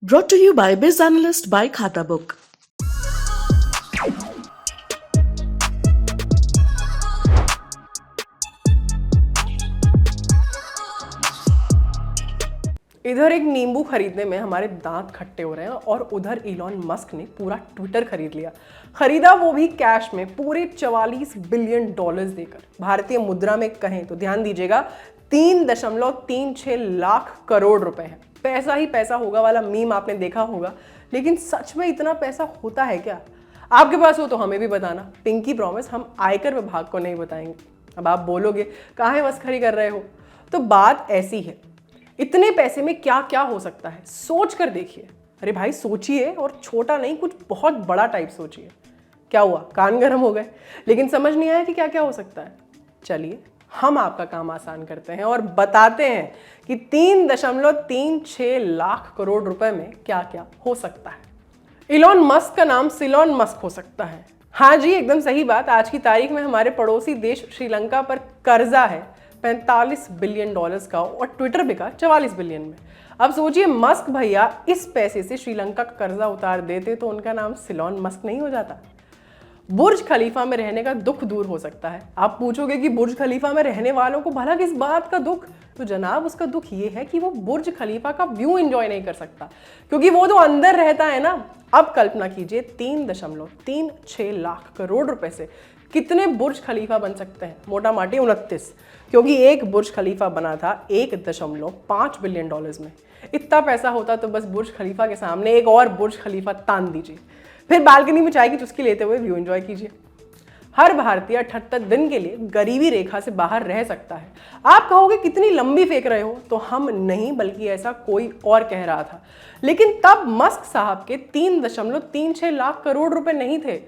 Brought to you by Biz Analyst by Khata Book. इधर एक नींबू खरीदने में हमारे दांत खट्टे हो रहे हैं और उधर इलॉन मस्क ने पूरा ट्विटर खरीद लिया। खरीदा वो भी कैश में, पूरे 44 बिलियन डॉलर्स देकर। भारतीय मुद्रा में कहें तो ध्यान दीजिएगा 3.36 लाख करोड़ रुपए है। पैसा ही पैसा होगा वाला मीम आपने देखा होगा, लेकिन सच में इतना पैसा होता है क्या? आपके पास हो तो हमें भी बताना। पिंकी प्रॉमिस, हम आयकर विभाग को नहीं बताएंगे। अब आप बोलोगे काहे मस्खरी कर रहे हो, तो बात ऐसी है, इतने पैसे में क्या क्या हो सकता है सोच कर देखिए। अरे भाई सोचिए, और छोटा नहीं, कुछ बहुत बड़ा टाइप सोचिए। क्या हुआ, कान गर्म हो गए? लेकिन समझ नहीं आया कि क्या क्या हो सकता है। चलिए हम आपका काम आसान करते हैं और बताते हैं कि 3.36 लाख करोड़ रुपए में क्या क्या हो सकता है। इलॉन मस्क का नाम सिलोन मस्क हो सकता है। हाँ जी, एकदम सही बात। आज की तारीख में हमारे पड़ोसी देश श्रीलंका पर कर्जा है 45 बिलियन डॉलर्स का, और ट्विटर बिका 44 बिलियन में। अब सोचिए, मस्क भैया इस पैसे से श्रीलंका का कर्जा उतार देते तो उनका नाम सिलोन मस्क नहीं हो जाता। बुर्ज खलीफा में रहने का दुख दूर हो सकता है। आप पूछोगे कि बुर्ज खलीफा में रहने वालों को भला किस बात का दुख? तो जनाब, उसका दुख ये है कि वो बुर्ज खलीफा का व्यू एंजॉय नहीं कर सकता, क्योंकि वो तो अंदर रहता है ना। अब कल्पना कीजिए 3.36 लाख करोड़ रुपए से कितने बुर्ज खलीफा बन सकते हैं? मोटा माटी 29, क्योंकि एक बुर्ज खलीफा बना था 1.5 बिलियन डॉलर्स में। इतना पैसा होता तो बस बुर्ज खलीफा के सामने एक और बुर्ज खलीफा तान दीजिए, फिर बालकनी में चाय की चुस्की लेते हुए व्यू एंजॉय कीजिए। हर भारतीय 78 दिन के लिए गरीबी रेखा से बाहर रह सकता है। आप कहोगे कितनी लंबी फेंक रहे हो, तो हम नहीं बल्कि ऐसा कोई और कह रहा था। लेकिन तब मस्क साहब के 3.36 लाख करोड़ रुपए नहीं थे।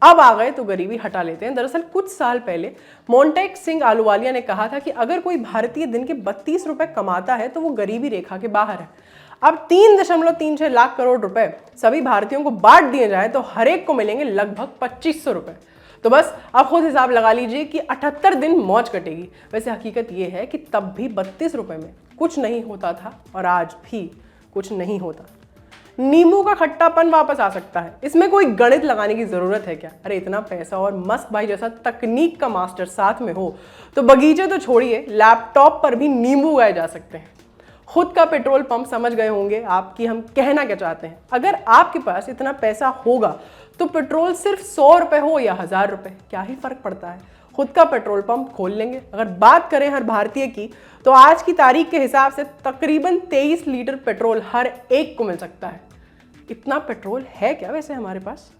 अब आ गए तो गरीबी हटा लेते हैं। दरअसल कुछ साल पहले मोंटेक सिंह आलूवालिया ने कहा था कि अगर कोई भारतीय दिन के 32 रुपए कमाता है तो वो गरीबी रेखा के बाहर है। अब 3.36 लाख करोड़ रुपए सभी भारतीयों को बांट दिए जाए तो हर एक को मिलेंगे लगभग 2500 रुपए। तो बस आप खुद हिसाब लगा लीजिए कि 78 दिन मौज कटेगी। वैसे हकीकत यह है कि तब भी 32 रुपए में कुछ नहीं होता था और आज भी कुछ नहीं होता। नींबू का खट्टापन वापस आ सकता है, इसमें कोई गणित लगाने की जरूरत है क्या? अरे इतना पैसा और मस्क भाई जैसा तकनीक का मास्टर साथ में हो तो बगीचे तो छोड़िए, लैपटॉप पर भी नींबू उगाए जा सकते हैं। खुद का पेट्रोल पंप समझ गए होंगे आप कि हम कहना क्या चाहते हैं। अगर आपके पास इतना पैसा होगा तो पेट्रोल सिर्फ 100 रुपए हो या 1000 रुपए, क्या ही फर्क पड़ता है? खुद का पेट्रोल पंप खोल लेंगे। अगर बात करें हर भारतीय की, तो आज की तारीख के हिसाब से तकरीबन 23 लीटर पेट्रोल हर एक को मिल सकता है। इतना पेट्रोल है क्या वैसे हमारे पास?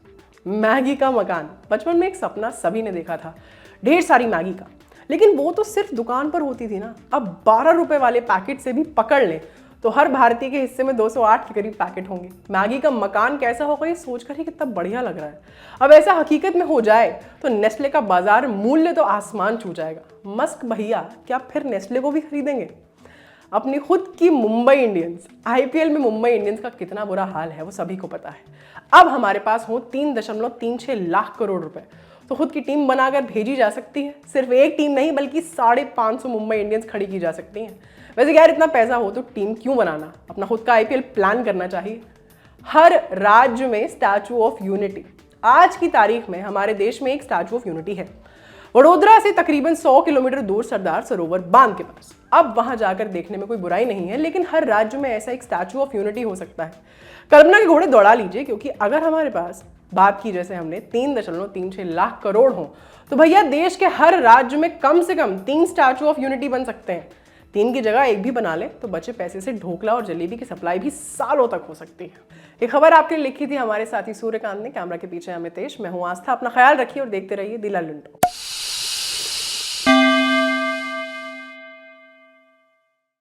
मैगी का मकान, बचपन में एक सपना सभी ने देखा था, ढेर सारी मैगी का। लेकिन वो तो सिर्फ दुकान पर होती थी ना। अब 12 रुपए वाले पैकेट से भी पकड़ लें तो हर भारतीय के हिस्से में 208 के करीब पैकेट होंगे। मैगी का मकान कैसा होगा ये सोचकर ही कितना बढ़िया लग रहा है। अब ऐसा हकीकत में हो जाए तो नेस्ले का बाजार मूल्य तो आसमान छू जाएगा। मस्क भैया क्या फिर नेस्ले को भी खरीदेंगे? अपनी खुद की मुंबई इंडियंस, आईपीएल में मुंबई इंडियंस का कितना बुरा हाल है वो सभी को पता है। अब हमारे पास हो 3.36 लाख करोड़ रुपए, तो खुद की टीम बनाकर भेजी जा सकती है। सिर्फ एक टीम नहीं बल्कि 550 मुंबई इंडियंस खड़ी की जा सकती हैं। वैसे यार इतना पैसा हो तो टीम क्यों बनाना, अपना खुद का आईपीएल प्लान करना चाहिए। हर राज्य में स्टैचू ऑफ यूनिटी। आज की तारीख में हमारे देश में एक स्टैचू ऑफ यूनिटी है, वडोदरा से तकरीबन 100 किलोमीटर दूर सरदार सरोवर बांध के पास। अब वहां जाकर देखने में कोई बुराई नहीं है, लेकिन हर राज्य में ऐसा एक स्टैचू ऑफ यूनिटी हो सकता है। कल्पना के घोड़े दौड़ा लीजिए, क्योंकि अगर हमारे पास बात की जैसे हमने 3.36 लाख करोड़ हो तो भैया देश के हर राज्य में कम से कम 3 स्टैचू ऑफ यूनिटी बन सकते हैं। 3 की जगह एक भी बना ले तो बचे पैसे से ढोकला और जलेबी की सप्लाई भी सालों तक हो सकती है। ये खबर आपके लिए लिखी थी हमारे साथी सूर्यकांत ने। कैमरा के पीछे अमितेश, मैं हूं आस्था। अपना ख्याल रखिए और देखते रहिए दिला लुंटो।